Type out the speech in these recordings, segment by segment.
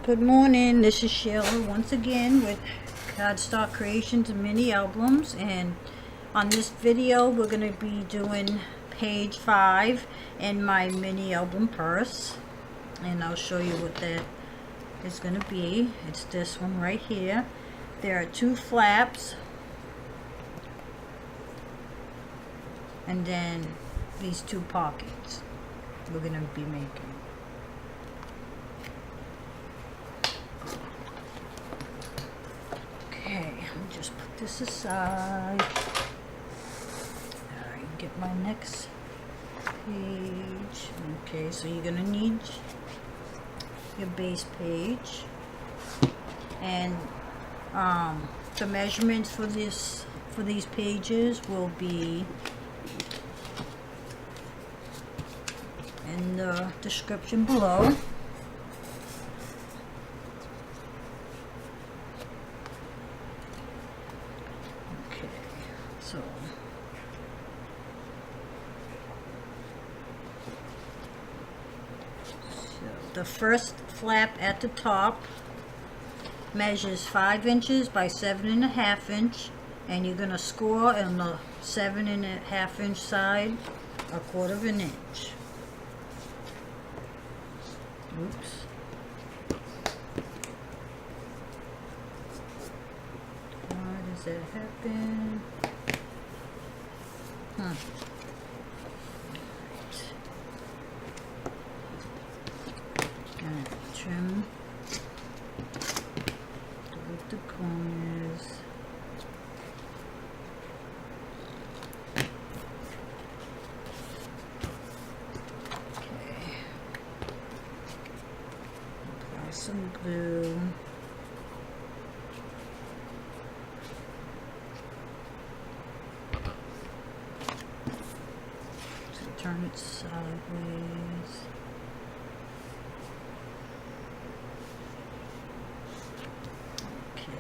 Good morning, this is Sheila once again with Cardstock Creations and Mini Albums, and on this video we're going to be doing page 5 in my mini album purse, and I'll show you what that is going to be. It's this one right here. There are 2 flaps and then these 2 pockets we're going to be making. Okay, let me just put this aside. Alright, get my next page. Okay, so you're gonna need your base page, and the measurements for these pages will be in the description below. So the first flap at the top measures 5 inches by 7.5 inch, and you're going to score on the 7.5 inch side 1/4 inch. Oops. Why does that happen? Alright. Trim with the corners. Okay. Apply some glue. Turn it sideways. Okay.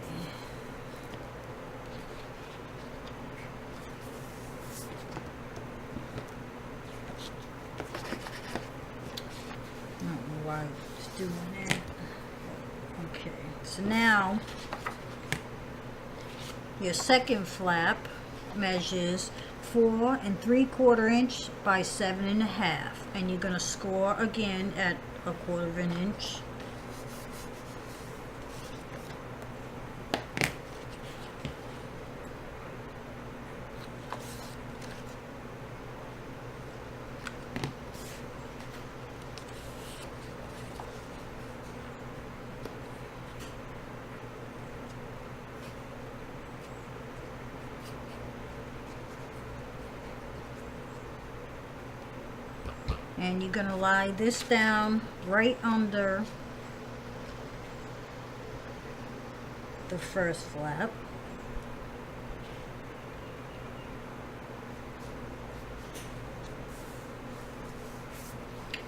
I don't know why it's doing that. Okay, so now your second flap measures 4 3/4 inch by 7.5, and you're going to score again at 1/4 inch. And you're going to lie this down right under the first flap.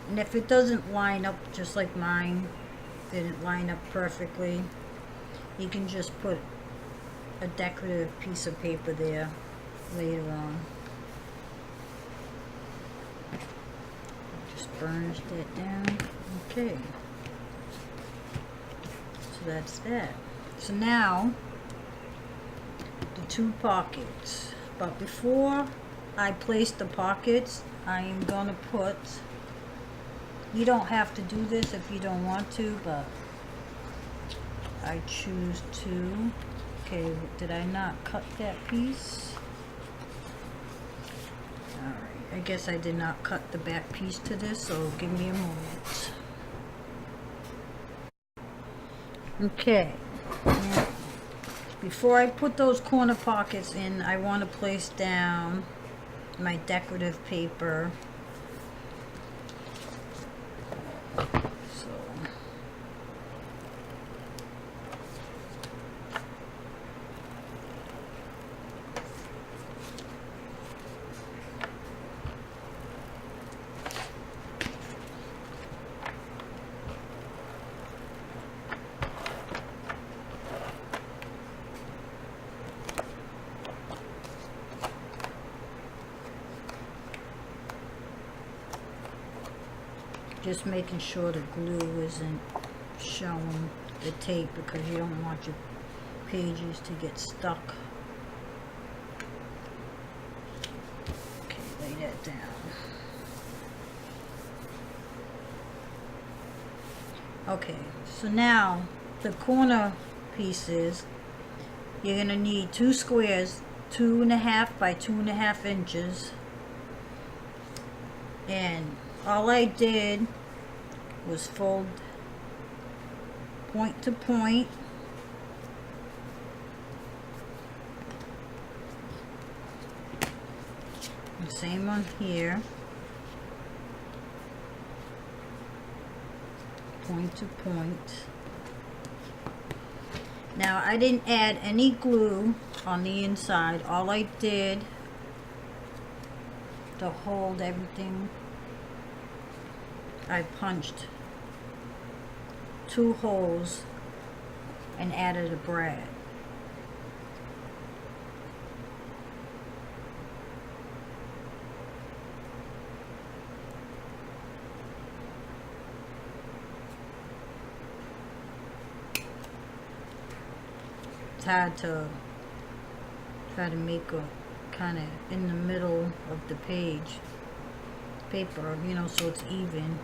And if it doesn't line up just like mine, didn't line up perfectly, you can just put a decorative piece of paper there later on. Burnish that down. Okay, so that's that. So now the 2 pockets, but before I place the pockets, I am going to put, you don't have to do this if you don't want to, but I choose to. Okay, did I not cut that piece? Alright, I guess I did not cut the back piece to this, so give me a moment. Okay, now, before I put those corner pockets in, I want to place down my decorative paper. Just making sure the glue isn't showing the tape because you don't want your pages to get stuck. Okay, lay that down. Okay, so now the corner pieces, you're gonna need 2 squares, 2.5 by 2.5 inches. And all I did was fold point to point. And same on here. Point to point. Now I didn't add any glue on the inside. All I did to hold everything, I punched 2 holes and added a brad. It's hard to try to make a kind of in the middle of the paper, you know, so it's even.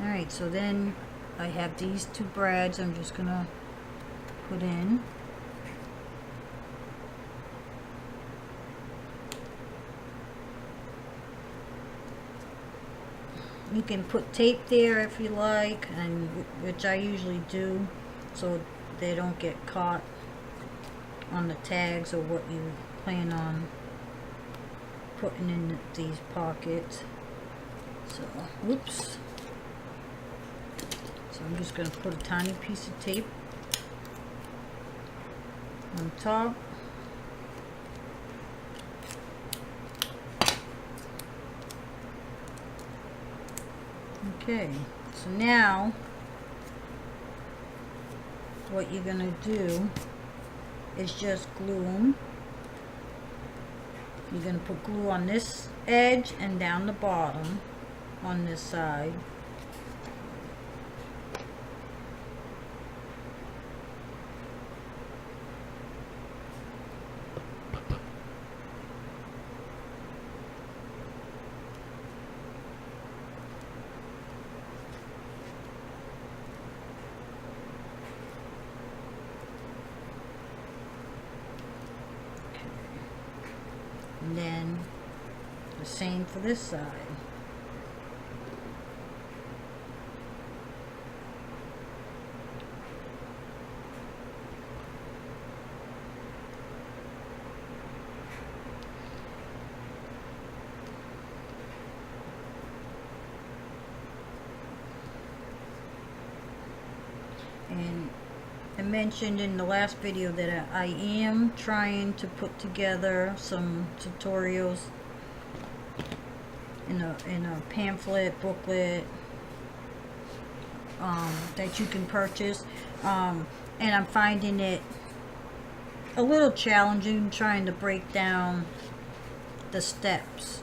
Alright, so then I have these 2 brads I'm just gonna put in. You can put tape there if you like, and which I usually do, so they don't get caught on the tags or what you plan on putting in these pockets. So, whoops. So I'm just going to put a tiny piece of tape on top. Okay, so now what you're going to do is just glue them. You're going to put glue on this edge and down the bottom on this side. And then the same for this side. And I mentioned in the last video that I am trying to put together some tutorials in a pamphlet, booklet that you can purchase, and I'm finding it a little challenging trying to break down the steps,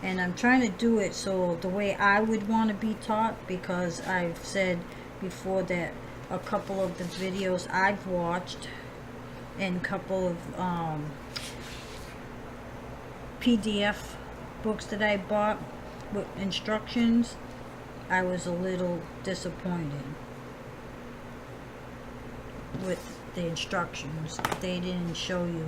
and I'm trying to do it so the way I would want to be taught, because I've said before that a couple of the videos I've watched and a couple of PDF books that I bought with instructions, I was a little disappointed with the instructions. They didn't show you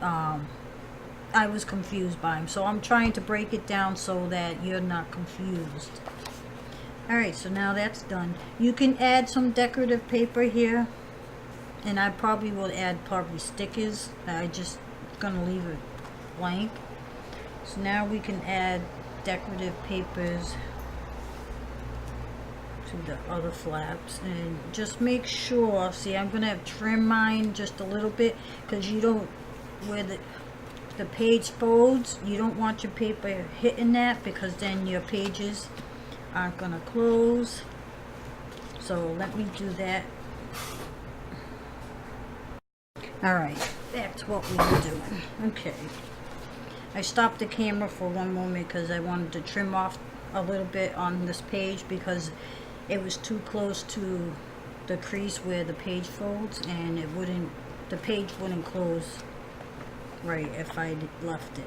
I was confused by them, so I'm trying to break it down so that you're not confused. Alright, so now that's done. You can add some decorative paper here, and I probably will add stickers. I just gonna leave it blank. So now we can add decorative papers to the other flaps, and just make sure, see, I'm gonna have trim mine just a little bit, because you don't, where the page folds, you don't want your paper hitting that, because then your pages aren't gonna close. So let me do that. Alright, that's what we're doing. Okay, I stopped the camera for one moment because I wanted to trim off a little bit on this page because it was too close to the crease where the page folds, and the page wouldn't close right if I left it.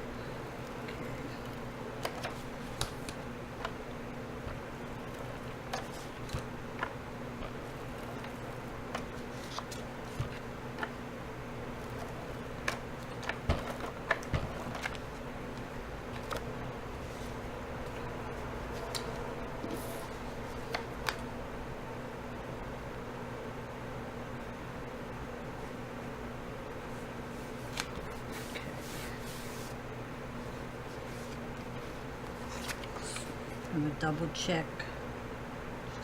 I'm going to double check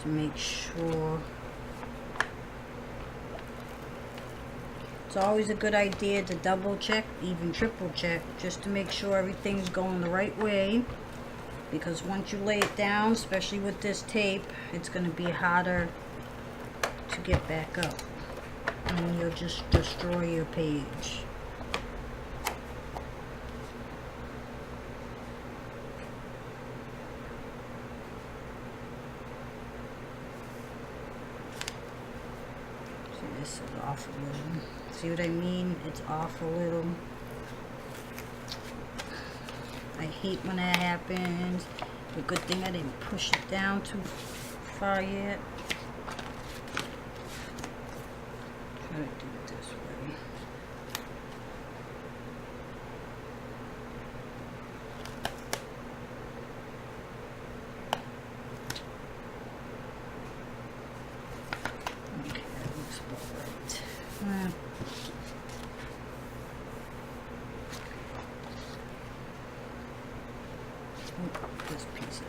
to make sure. It's always a good idea to double check, even triple check, just to make sure everything's going the right way. Because once you lay it down, especially with this tape, it's going to be harder to get back up. And you'll just destroy your page. This is off a little. See what I mean? It's off a little. I hate when that happens. But good thing I didn't push it down too far yet. Try to do it this way. Okay, that looks about right. This piece.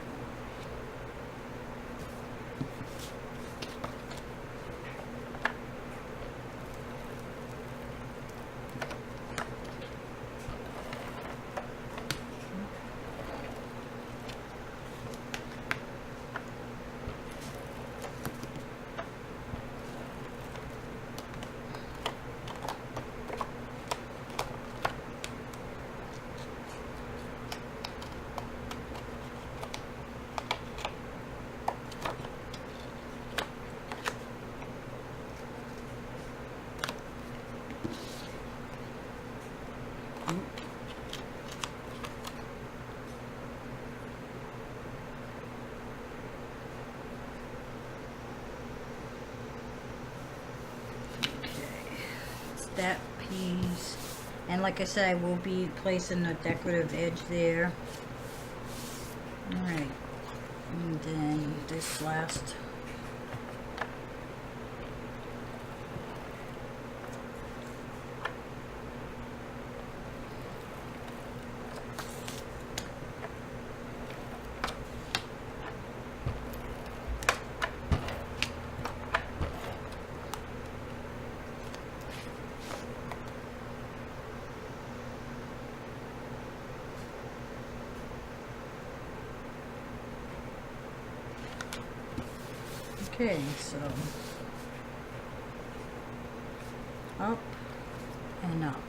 That piece, and like I said, I will be placing a decorative edge there. Alright, and then this last okay, so up and up.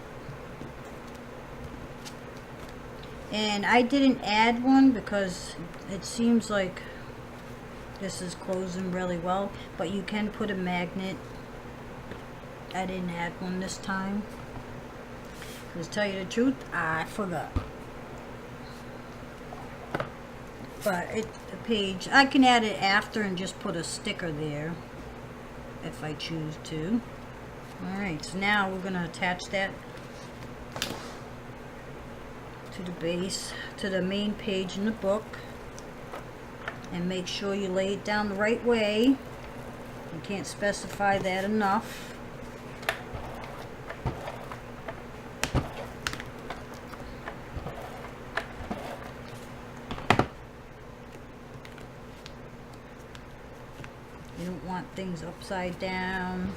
And I didn't add one because it seems like this is closing really well, but you can put a magnet. I didn't add one this time because, to tell you the truth, I forgot. But the page, I can add it after and just put a sticker there if I choose to. Alright, so now we're going to attach that to the base, to the main page in the book. And make sure you lay it down the right way. You can't specify that enough. You don't want things upside down,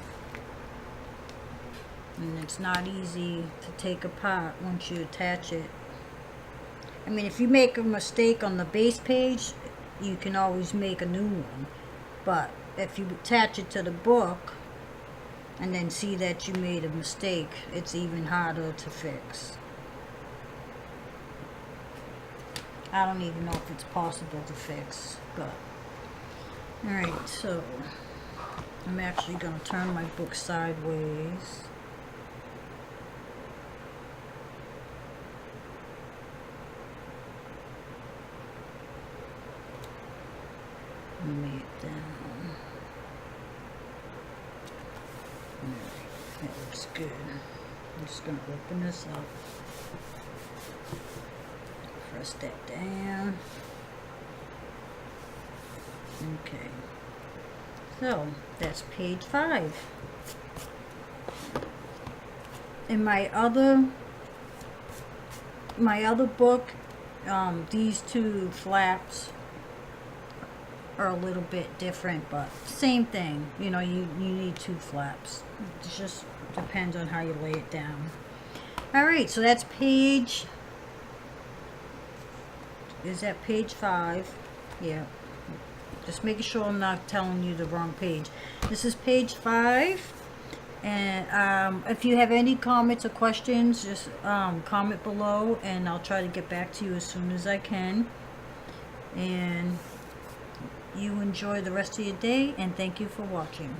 and it's not easy to take apart once you attach it. I mean, if you make a mistake on the base page, you can always make a new one, but if you attach it to the book and then see that you made a mistake, it's even harder to fix. I don't even know if it's possible to fix, but alright, so I'm actually going to turn my book sideways. Lay it down. Alright, that looks good. I'm just going to open this up. Press that down. Okay. So, that's page 5. In my other book, these two flaps are a little bit different, but same thing. You know, you need 2 flaps. It just depends on how you lay it down. Alright, so that's page... Is that page 5? Yeah. Just making sure I'm not telling you the wrong page. This is page 5. And if you have any comments or questions, just comment below, and I'll try to get back to you as soon as I can. And you enjoy the rest of your day, and thank you for watching.